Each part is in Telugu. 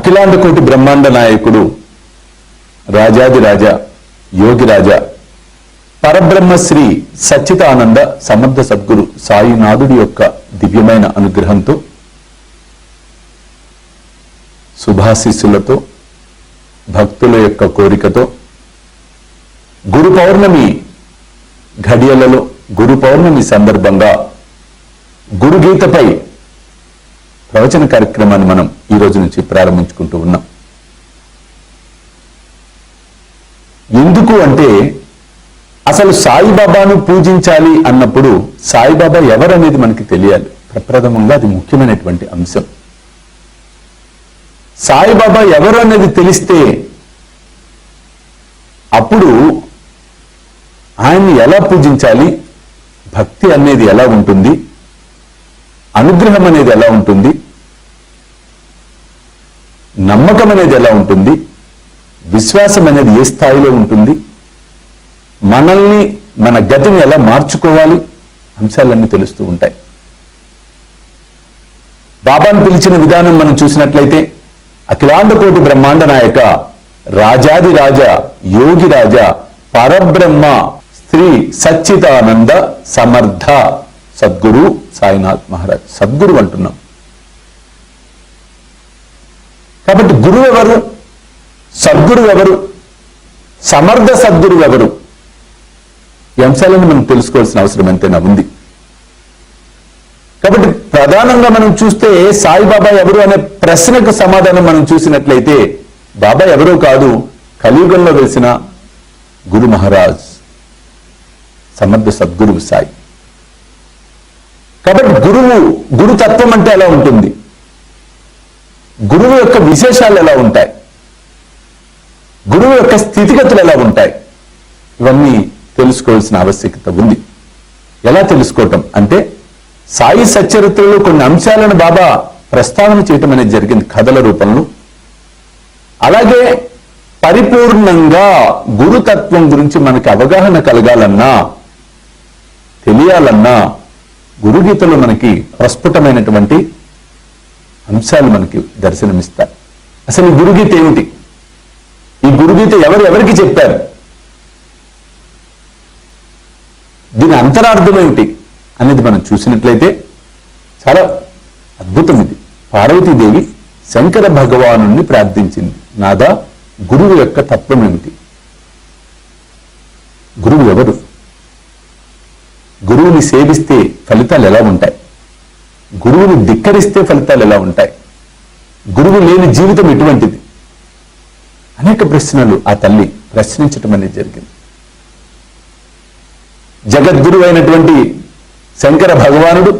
అఖిలాండ కోటి బ్రహ్మాండ నాయకుడు, రాజాది రాజా, యోగి రాజా, పరబ్రహ్మశ్రీ సచ్చిదానంద సమర్థ సద్గురు సాయినాథుడి యొక్క దివ్యమైన అనుగ్రహంతో, శుభాశీస్సులతో, భక్తుల యొక్క కోరికతో గురు పౌర్ణమి ఘడియలలో, గురు పౌర్ణమి సందర్భంగా గురుగీతపై ప్రవచన కార్యక్రమాన్ని మనం ఈ రోజు నుంచి ప్రారంభించుకుంటూ ఉన్నాం. ఎందుకు అంటే, అసలు సాయిబాబాను పూజించాలి అన్నప్పుడు సాయిబాబా ఎవరనేది మనకి తెలియాలి. ప్రప్రథమంగా అది ముఖ్యమైనటువంటి అంశం. సాయిబాబా ఎవరు అనేది తెలిస్తే అప్పుడు ఆయన్ని ఎలా పూజించాలి, భక్తి అనేది ఎలా ఉంటుంది, అనుగ్రహం అనేది ఎలా ఉంటుంది, నమ్మకం అనేది ఎలా ఉంటుంది, విశ్వాసం అనేది ఏ స్థాయిలో ఉంటుంది, మనల్ని మన గతిని ఎలా మార్చుకోవాలి, అంశాలన్నీ తెలుస్తూ ఉంటాయి. బాబాను పిలిచిన విధానం మనం చూసినట్లయితే, అఖిలాండ కోటి బ్రహ్మాండ నాయక, రాజాది రాజా, యోగి రాజా, పరబ్రహ్మ శ్రీ సచ్చిదానంద సమర్థ సద్గురు సాయినాథ్ మహారాజ్. సద్గురు అంటున్నాం కాబట్టి గురువు ఎవరు, సద్గురు ఎవరు, సమర్థ సద్గురు ఎవరు, ఈ అంశాలను మనం తెలుసుకోవాల్సిన అవసరం ఎంతైనా ఉంది. కాబట్టి ప్రధానంగా మనం చూస్తే సాయిబాబా ఎవరు అనే ప్రశ్నకు సమాధానం మనం చూసినట్లయితే, బాబా ఎవరో కాదు, కలియుగంలో వెలిసిన గురు మహారాజ్, సమర్థ సద్గురువు సాయి. కాబట్టి గురుతత్వం అంటే ఎలా ఉంటుంది, గురువు యొక్క విశేషాలు ఎలా ఉంటాయి, గురువు యొక్క స్థితిగతులు ఎలా ఉంటాయి, ఇవన్నీ తెలుసుకోవాల్సిన ఆవశ్యకత ఉంది. ఎలా తెలుసుకోవటం అంటే, సాయి సచ్చరిత్రలో కొన్ని అంశాలను బాబా ప్రస్తావన చేయటం అనేది జరిగింది కథల రూపంలో. అలాగే పరిపూర్ణంగా గురుతత్వం గురించి మనకి అవగాహన కలగాలన్నా, తెలియాలన్నా, గురుగీతలో మనకి ప్రస్ఫుటమైనటువంటి అంశాలు మనకి దర్శనమిస్తాయి. అసలు ఈ గురుగీత ఏమిటి, ఈ గురుగీత ఎవరికి చెప్పారు, దీని అంతరార్థం ఏమిటి అనేది మనం చూసినట్లయితే చాలా అద్భుతం. ఇది పార్వతీదేవి శంకర భగవానుణ్ణి ప్రార్థించింది, నాదా గురువు యొక్క తత్వం ఏమిటి, గురువు ఎవరు, గురువుని సేవిస్తే ఫలితాలు ఎలా ఉంటాయి, గురువుని ధిక్కరిస్తే ఫలితాలు ఎలా ఉంటాయి, గురువు లేని జీవితం ఎటువంటిది, అనేక ప్రశ్నలు ఆ తల్లి ప్రశ్నించటం అనేది జరిగింది. జగద్గురు అయినటువంటి శంకర భగవానుడు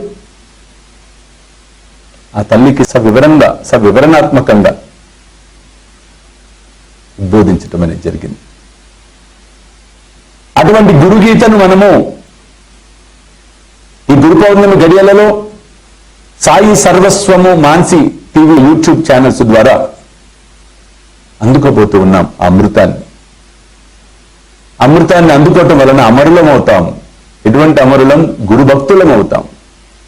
ఆ తల్లికి సవివరణాత్మకంగా ఉద్బోధించటం అనేది జరిగింది. అటువంటి గురుగీతను మనము ఈ గురు పౌర్ణమి గడియలలో సాయి సర్వస్వము మాన్సి టీవీ యూట్యూబ్ ఛానల్స్ ద్వారా అందుకోబోతూ ఉన్నాం. ఆ అమృతాన్ని అందుకోవటం వలన అమరులం అవుతాం. ఎటువంటి అమరులం, గురు భక్తులం అవుతాం.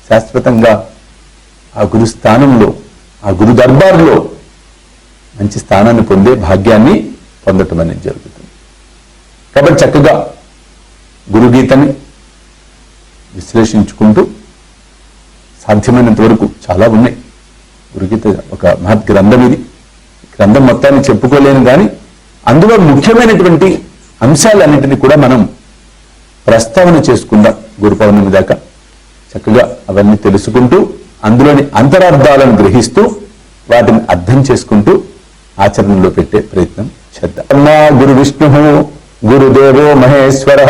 శాశ్వతంగా ఆ గురు స్థానంలో, ఆ గురు దర్బార్లో మంచి స్థానాన్ని పొందే భాగ్యాన్ని పొందటం అనేది జరుగుతుంది. కాబట్టి చక్కగా గురుగీతని విశ్లేషించుకుంటూ, సాధ్యమైనంత వరకు చాలా ఉన్నాయి. గురుగీత ఒక మహత్ గ్రంథం. ఇది గ్రంథం మొత్తాన్ని చెప్పుకోలేను కానీ అందులో ముఖ్యమైనటువంటి అంశాలన్నింటినీ కూడా మనం ప్రస్తావన చేసుకుందాం. గురు పౌర్ణమి దాకా చక్కగా అవన్నీ తెలుసుకుంటూ, అందులోని అంతరార్థాలను గ్రహిస్తూ, వాటిని అర్థం చేసుకుంటూ ఆచరణలో పెట్టే ప్రయత్నం చేద్దాం. గురు విష్ణు గురుదేవో మహేశ్వర,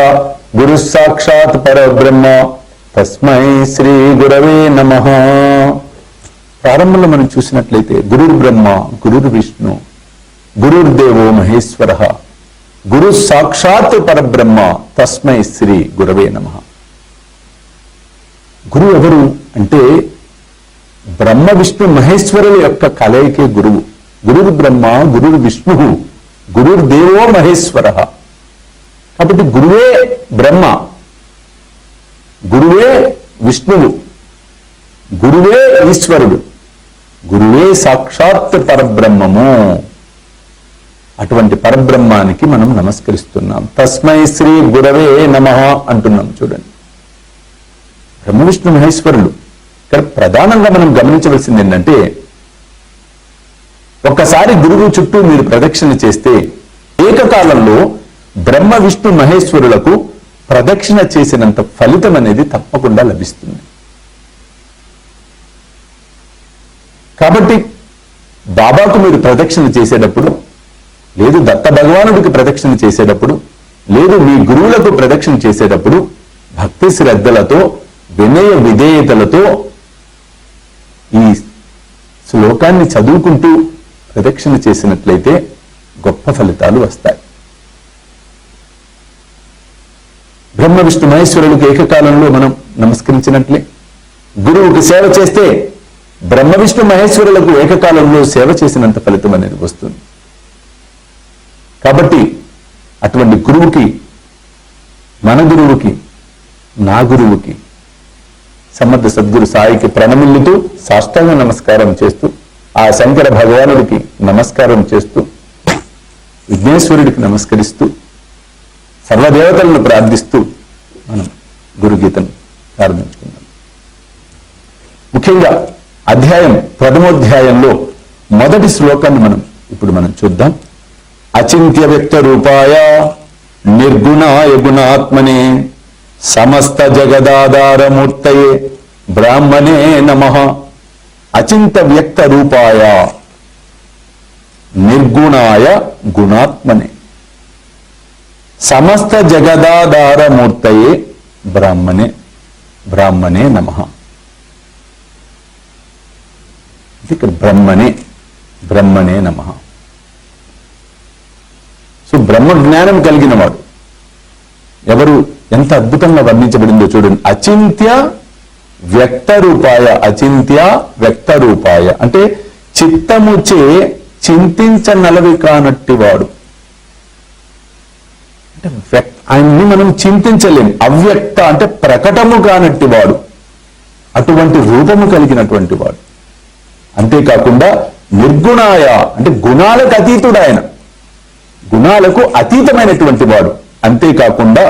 గురు సాక్షాత్ పరబ్రహ్మ, తస్మై శ్రీ గురవే నమః. ప్రారంభంలో మనం చూసినట్లయితే గురుర్ బ్రహ్మ, గురుర్ విష్ణు, గురుర్దేవో మహేశ్వర, గురు సాక్షాత్ పరబ్రహ్మ, తస్మై శ్రీ గురవే నమః. గురువు ఎవరు అంటే, బ్రహ్మ విష్ణు మహేశ్వరుల యొక్క కలయికే గురువు. గురుర్ బ్రహ్మ, గురుర్ విష్ణు, గురుర్దేవో మహేశ్వర. కాబట్టి గురువే బ్రహ్మ, గురువే విష్ణువు, గురువే ఈశ్వరుడు, గురువే సాక్షాత్ పరబ్రహ్మము. అటువంటి పరబ్రహ్మానికి మనం నమస్కరిస్తున్నాం. తస్మై శ్రీ గురవే నమః అంటున్నాం. చూడండి, బ్రహ్మ విష్ణు మహేశ్వరులు. ఇక్కడ ప్రధానంగా మనం గమనించవలసింది ఏంటంటే, ఒక్కసారి గురువు చుట్టూ మీరు ప్రదక్షిణ చేస్తే ఏకకాలంలో బ్రహ్మ విష్ణు మహేశ్వరులకు ప్రదక్షిణ చేసినంత ఫలితం అనేది తప్పకుండా లభిస్తుంది. కాబట్టి బాబాకు మీరు ప్రదక్షిణ చేసేటప్పుడు, లేదు దత్త భగవానుడికి ప్రదక్షిణ చేసేటప్పుడు, లేదు మీ గురువులకు ప్రదక్షిణ చేసేటప్పుడు భక్తి శ్రద్ధలతో వినయ విధేయతలతో ఈ శ్లోకాన్ని చదువుకుంటూ ప్రదక్షిణ చేసినట్లయితే గొప్ప ఫలితాలు వస్తాయి. బ్రహ్మ విష్ణు మహేశ్వరులకు ఏకకాలంలో మనం నమస్కరించినట్లే, గురువుకి సేవ చేస్తే బ్రహ్మ విష్ణు మహేశ్వరులకు ఏకకాలంలో సేవ చేసినంత ఫలితం అనేది వస్తుంది. కాబట్టి అటువంటి గురువుకి, మన గురువుకి, నా గురువుకి, సమర్థ సద్గురు సాయికి ప్రణమిల్లుతూ సాష్టాంగ నమస్కారం చేస్తూ, ఆ శంకర భగవానుడికి నమస్కారం చేస్తూ, విఘ్నేశ్వరుడికి నమస్కరిస్తూ, సర్వదేవతలను ప్రార్థిస్తూ మనం గురుగీతను ప్రారంభించుకుందాం. ముఖ్యంగా ప్రథమోధ్యాయంలో మొదటి శ్లోకాన్ని ఇప్పుడు మనం చూద్దాం. అచింత్య వ్యక్త రూపాయ నిర్గుణాయ గుణాత్మనే సమస్త జగదాధారమూర్తయే బ్రాహ్మణే నమః. అచింత వ్యక్త రూపాయ నిర్గుణాయ గుణాత్మనే సమస్త జగదాధారమూర్తయే బ్రాహ్మణే నమః. ఇక్కడ బ్రహ్మణే నమః. సో బ్రహ్మ జ్ఞానం కలిగిన వాడు ఎవరు, ఎంత అద్భుతంగా వర్ణించబడిందో చూడండి. అచింత్య వ్యక్త రూపాయ అంటే చిత్తముచే చింతించనలవి కానట్టివాడు. అంటే ఆయన్ని మనం చింతించలేం. అవ్యక్త అంటే ప్రకటము కానట్టివాడు, అటువంటి రూపము కలిగినటువంటి వాడు. అంతేకాకుండా నిర్గుణాయ అంటే గుణాలకు అతీతుడు, ఆయన గుణాలకు అతీతమైనటువంటి వాడు. అంతేకాకుండా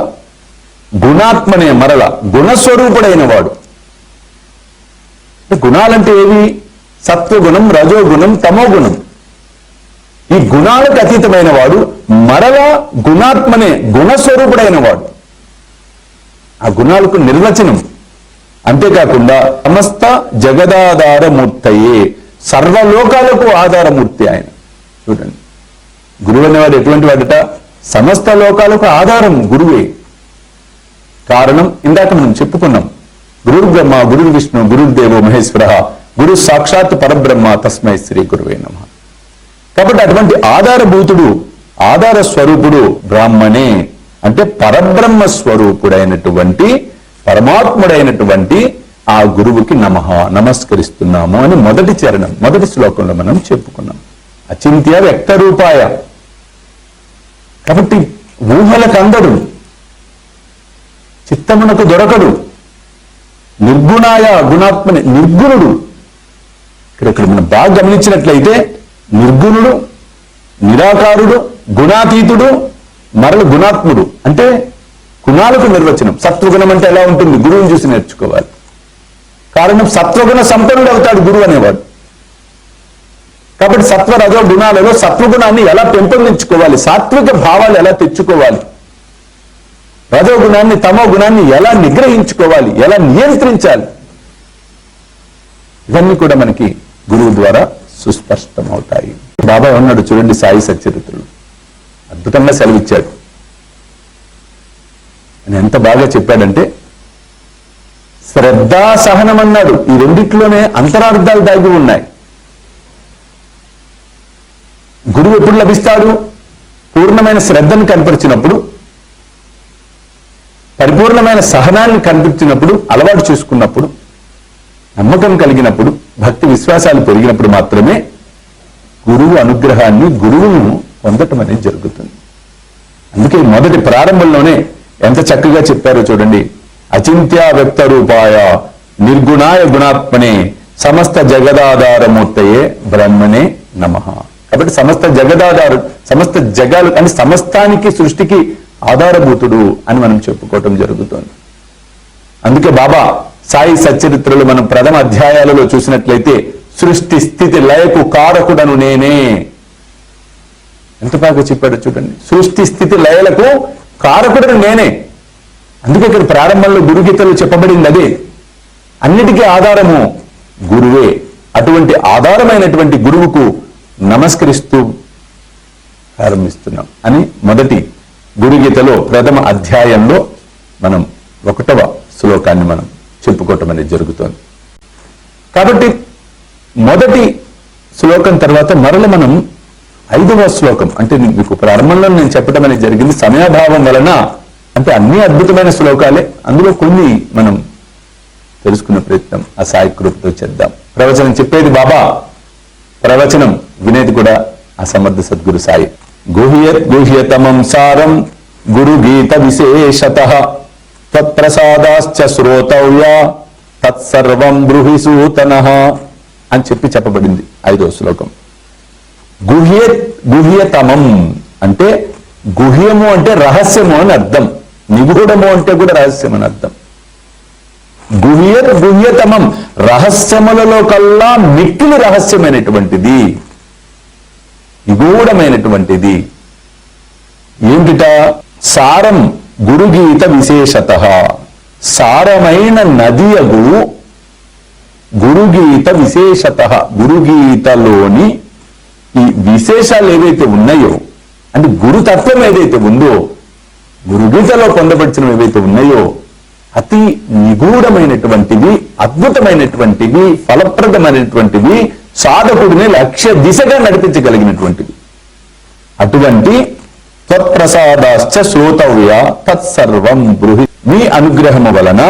గుణాత్మనే మరల గుణస్వరూపుడైన వాడు. గుణాలంటే ఏవి? సత్వగుణం, రజోగుణం, తమోగుణం. ఈ గుణాలకు అతీతమైన వాడు, మరల గుణాత్మనే గుణస్వరూపుడైన వాడు. ఆ గుణాలకు నిర్వచనం. అంతేకాకుండా సమస్త జగదాధారమూర్తయే, సర్వలోకాలకు ఆధారమూర్తి ఆయన. చూడండి, గురువు అనేవాడు ఎటువంటి వాడట? సమస్త లోకాలకు ఆధారం గురువే. కారణం ఇందాక మనం చెప్పుకున్నాం, గురుర్ బ్రహ్మ గురుర్ విష్ణు గురుర్దేవో మహేశ్వర గురు సాక్షాత్ పరబ్రహ్మ తస్మై శ్రీ గురువే నమః. కాబట్టి అటువంటి ఆధారభూతుడు, ఆధార స్వరూపుడు బ్రాహ్మణే అంటే పరబ్రహ్మ స్వరూపుడైనటువంటి పరమాత్ముడైనటువంటి ఆ గురువుకి నమః, నమస్కరిస్తున్నాము అని మొదటి చరణం, మొదటి శ్లోకంలో మనం చెప్పుకున్నాం. అచింత్య వ్యక్త రూపాయ కాబట్టి ఊహలకు అందడు, చిత్తమునకు దొరకడు. నిర్గుణాయ గుణాత్మని, నిర్గుణుడు. ఇక్కడ మనం బాగా గమనించినట్లయితే నిర్గుణుడు, నిరాకారుడు, గుణాతీతుడు, మరల గుణాత్ముడు. అంటే గుణాలకు నిర్వచనం. సత్వగుణం అంటే ఎలా ఉంటుంది? గురువుని చూసి నేర్చుకోవాలి. కారణం సత్వగుణ సంపన్నుడు అవుతాడు గురువు అనేవాడు. కాబట్టి సత్వ రజో గుణాలలో సత్వగుణాన్ని ఎలా పెంపొందించుకోవాలి, సాత్విక భావాలు ఎలా తెచ్చుకోవాలి, రజో గుణాన్ని తమో గుణాన్ని ఎలా నిగ్రహించుకోవాలి, ఎలా నియంత్రించాలి, ఇవన్నీ కూడా మనకి గురువు ద్వారా సుస్పష్టమవుతాయి. బాబా ఉన్నాడు చూడండి, సాయి సచ్చరిత్రులు అద్భుతంగా సెలవిచ్చాడు. ఆయన ఎంత బాగా చెప్పాడంటే, శ్రద్ధా సహనం అన్నాడు. ఈ రెండిట్లోనే అంతరార్థాలు దాగి ఉన్నాయి. గురువు ఎప్పుడు లభిస్తాడు? పూర్ణమైన శ్రద్ధను కనపరిచినప్పుడు, పరిపూర్ణమైన సహనాన్ని కనిపించినప్పుడు, అలవాటు చేసుకున్నప్పుడు, నమ్మకం కలిగినప్పుడు, భక్తి విశ్వాసాలు పెరిగినప్పుడు మాత్రమే గురువు అనుగ్రహాన్ని, గురువును పొందటం అనేది జరుగుతుంది. అందుకే మొదటి ప్రారంభంలోనే ఎంత చక్కగా చెప్పారో చూడండి. అచింత్య వ్యక్త రూపాయ నిర్గుణాయ గుణాత్మనే సమస్త జగదాధారమూర్తయే బ్రహ్మనే నమః. కాబట్టి సమస్త జగాలు అని సమస్తానికి సృష్టికి ఆధారభూతుడు అని మనం చెప్పుకోవటం జరుగుతుంది. అందుకే బాబా సాయి సచ్చరిత్రలు మనం ప్రథమ అధ్యాయాలలో చూసినట్లయితే సృష్టి స్థితి లయకు కారకుడను నేనే ఎంత బాగా చెప్పాడు చూడండి. సృష్టి స్థితి లయలకు కారకుడను నేనే. అందుకే ఇక్కడ ప్రారంభంలో గురుగీతలో చెప్పబడింది అదే. అన్నిటికీ ఆధారము గురువే. అటువంటి ఆధారమైనటువంటి గురువుకు నమస్కరిస్తూ ప్రారంభిస్తున్నాం అని మొదటి గురుగీతలో ప్రథమ అధ్యాయంలో మనం 1వ శ్లోకాన్ని మనం చెప్పుకోవటం అనేది జరుగుతోంది. కాబట్టి మొదటి శ్లోకం తర్వాత మరల మనం 5వ శ్లోకం అంటే మీకు ప్రారంభంలో నేను చెప్పడం అనేది జరిగింది. సమయాభావం వలన అంటే అన్ని అద్భుతమైన శ్లోకాలే, అందులో కొన్ని మనం తెలుసుకునే ప్రయత్నం ఆ సాయి కృపతో చేద్దాం. ప్రవచనం చెప్పేది బాబా, ప్రవచనం వినేది కూడా ఆ సమర్థ సద్గురు సాయి. గుహ్యతమం సారం గురు గీత విశేషతః తత్ప్రసాదాశ్చ శ్రోతవ్యా తత్సర్వం బృహిసూతనః అని చెప్పబడింది 5వ శ్లోకం. గుహ్యతమం అంటే గుహ్యము అంటే రహస్యము అని అర్థం, నిగూఢము అంటే కూడా రహస్యం అని అర్థం. గుహ్యతమం రహస్యములలో కల్లా మిక్కిలి రహస్యమైనటువంటిది, నిగూఢమైనటువంటిది ఏమిట? సారం గురుగీత విశేషతః సారమైన నదియగు గురుగీత విశేషతః గురుగీతలోని ఈ విశేషాలు ఏవైతే ఉన్నాయో అంటే గురుతత్వం ఏదైతే ఉందో గురుగీతలో పొందపరిచినవి ఏవైతే ఉన్నాయో అతి నిగూఢమైనటువంటివి, అద్భుతమైనటువంటివి, ఫలప్రదమైనటువంటివి, సాధకుడిని లక్ష్య దిశగా నడిపించగలిగినటువంటివి. అటువంటి త్వత్ప్రసాదాశ్చ శ్రోతవ్య తత్సర్వం బృహి మీ అనుగ్రహము వలన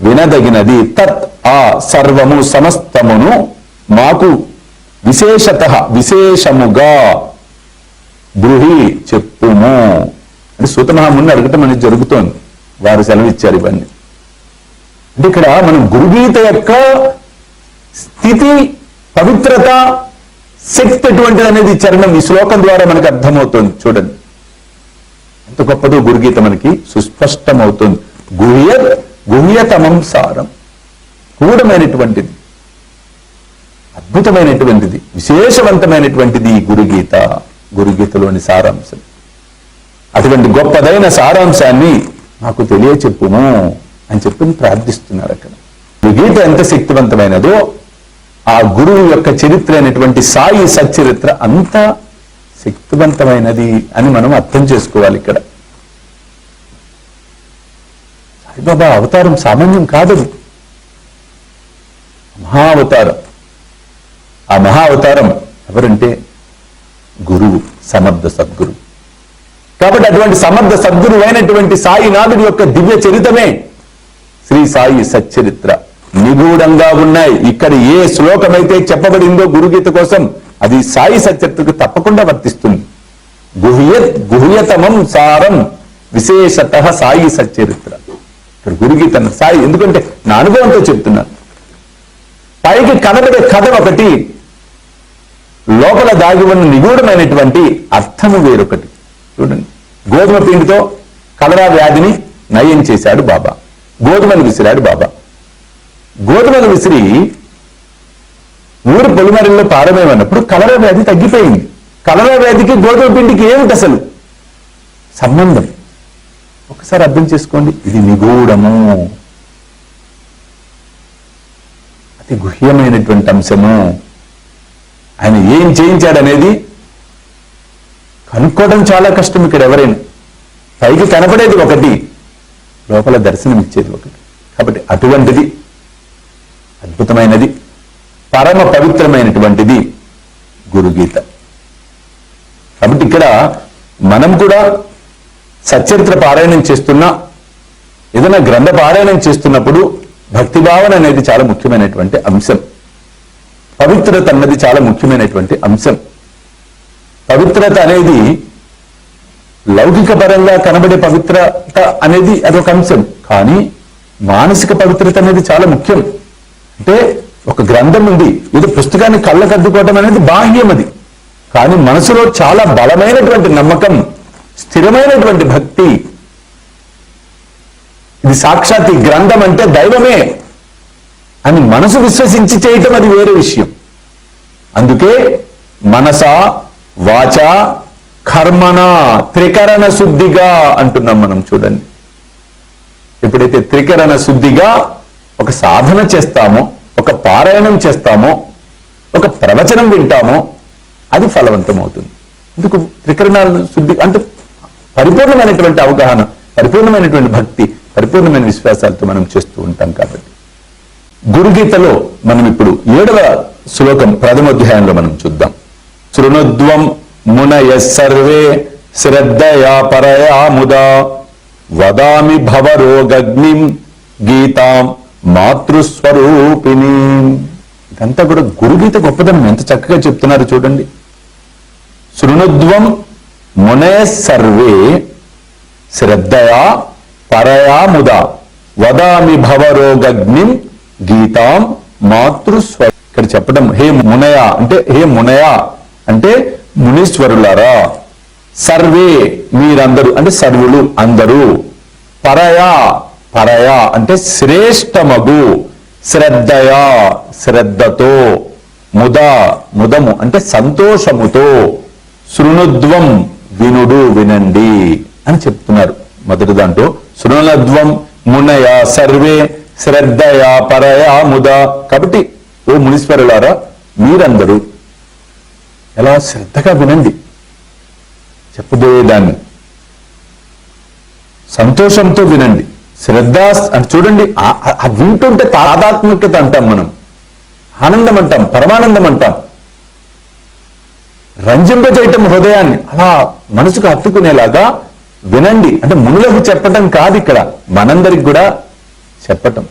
వినదగినది తత్ ఆ సర్వము సమస్తమును మాకు విశేషతః విశేషముగా బృహి చెప్పుము అని సూతమహాముని అడగటం అనేది జరుగుతోంది. వారు సెలవిచ్చారు ఇవన్నీ. అంటే ఇక్కడ మనం గురుగీత యొక్క స్థితి, పవిత్రత, శక్తి ఎటువంటిది అనేది చరణం ఈ శ్లోకం ద్వారా మనకు అర్థమవుతుంది. చూడండి ఎంత గొప్పదో గురుగీత మనకి సుస్పష్టమవుతుంది. గుహ్యతమం సారం గూఢమైనటువంటిది, అద్భుతమైనటువంటిది, విశేషవంతమైనటువంటిది గురుగీత, గురుగీతలోని సారాంశం. అటువంటి గొప్పదైన సారాంశాన్ని మాకు తెలియచెప్పుము అని చెప్పి ప్రార్థిస్తున్నారు. అక్కడ గురుగీత ఎంత శక్తివంతమైనదో ఆ గురువు యొక్క చరిత్ర అయినటువంటి సాయి సచ్చరిత్ర అంత శక్తివంతమైనది అని మనం అర్థం చేసుకోవాలి. ఇక్కడ సాయిబాబా అవతారం సామాన్యం కాదు, మహా అవతారం. ఆ మహా అవతారం ఎవరంటే గురువు, సమర్థ సద్గురు. కాబట్టి అటువంటి సమర్థ సద్గురు అయినటువంటి సాయినాథుడి యొక్క దివ్య చరితమే శ్రీ సాయి సచ్చరిత్ర. నిగూఢంగా ఉన్నాయి. ఇక్కడ ఏ శ్లోకమైతే చెప్పబడిందో గురుగీత కోసం అది సాయి సచ్చరిత్రకు తప్పకుండా వర్తిస్తుంది. గుహ్యతమం సారం విశేషతః సాయి సచ్చరిత్ర. ఇక్కడ గురుగీత సాయి, ఎందుకంటే నా అనుభవంతో చెప్తున్నాను. పైకి కనబడే కథ ఒకటి, లోపల దాగి ఉన్న నిగూఢమైనటువంటి అర్థము వేరొకటి. చూడండి, గోధుమ పిండితో కలరా వ్యాధిని నయం చేశాడు బాబా. గోధుమలు విసిరాడు బాబా. గోధుమలు విసిరి ఊరు పొలిమరిలో పారమేమన్నప్పుడు కలరా వ్యాధి తగ్గిపోయింది. కలరా వ్యాధికి గోధుమ పిండికి ఏమిటి అసలు సంబంధం? ఒకసారి అర్థం చేసుకోండి. ఇది నిగూఢము, అతి గుహ్యమైనటువంటి అంశము. ఆయన ఏం చేయించాడనేది కనుక్కోవడం చాలా కష్టం. ఇక్కడ ఎవరైనా పైకి కనపడేది ఒకటి, లోపల దర్శనం ఇచ్చేది ఒకటి. కాబట్టి అటువంటిది అద్భుతమైనది, పరమ పవిత్రమైనటువంటిది గురుగీత. కాబట్టి ఇక్కడ మనం కూడా సచ్చరిత్ర పారాయణం చేస్తున్నా, ఏదైనా గ్రంథ పారాయణం చేస్తున్నప్పుడు భక్తి భావన అనేది చాలా ముఖ్యమైనటువంటి అంశం. పవిత్రత అన్నది చాలా ముఖ్యమైనటువంటి అంశం. పవిత్రత అనేది లౌకిక పరంగా కనబడే పవిత్రత అనేది అదొక అంశం, కానీ మానసిక పవిత్రత అనేది చాలా ముఖ్యం. అంటే ఒక గ్రంథం ఉంది, ఇది పుస్తకాన్ని కళ్ళకద్దుకోవటం అనేది బాహ్యం. అది కానీ మనసులో చాలా బలమైనటువంటి నమ్మకం, స్థిరమైనటువంటి భక్తి. ఇది సాక్షాత్ ఈ గ్రంథం అంటే దైవమే అని మనసు విశ్వసించి చేయటం అది వేరే విషయం. అందుకే మనస వాచ కర్మణ త్రికరణ శుద్ధిగా అంటున్నాం మనం. చూడండి, ఎప్పుడైతే త్రికరణ శుద్ధిగా ఒక సాధన చేస్తామో, ఒక పారాయణం చేస్తామో, ఒక ప్రవచనం వింటామో అది ఫలవంతం అవుతుంది. ఎందుకు త్రికరణ శుద్ధి అంటే పరిపూర్ణమైనటువంటి అవగాహన, పరిపూర్ణమైనటువంటి భక్తి, పరిపూర్ణమైన విశ్వాసాలతో మనం చేస్తూ ఉంటాం. కాబట్టి గురుగీతలో మనం ఇప్పుడు 7వ శ్లోకం 1వ అధ్యాయంలో మనం చూద్దాం. శృణుద్వం మునయ సర్వే శ్రద్ధయా పరయా ముదా వదామి భవరోగగ్నిం గీతాం మాతృస్వరూపిణి. ఇదంతా కూడా గురుగీత గొప్పదనం ఎంత చక్కగా చెప్తున్నారు చూడండి. శృణుద్వం మునయ సర్వే శ్రద్ధయా పరయా ముదా వదామి భవరోగగ్నిం గీతాం మాతృస్వర. ఇక్కడ చెప్పడం హే మునయ అంటే, హే మునయ అంటే మునీశ్వరులారా, సర్వే మీరందరూ అంటే సర్వులు అందరూ, పరయా పరయా అంటే శ్రేష్టమగు, శ్రద్ధయా శ్రద్ధతో, ముదా ముదము అంటే సంతోషముతో, శృణుద్వం వినుడు వినండి అని చెప్తున్నారు. మొదటి దాంట్లో శృణుద్వం మునయ సర్వే శ్రద్ధయా పరయా ముదా. కాబట్టి ఓ మునీశ్వరులారా మీరందరూ ఎలా శ్రద్ధగా వినండి, చెప్పబోయేదాన్ని సంతోషంతో వినండి. శ్రద్ధ అంటే చూడండి, వింటుంటే తాదాత్మికత అంటాం మనం, ఆనందం అంటాం, పరమానందం అంటాం. రంజింపజేయటం హృదయాన్ని అలా మనసుకు హత్తుకునేలాగా వినండి అంటే మునులకు చెప్పటం కాదు, ఇక్కడ మనందరికి కూడా చెప్పటం.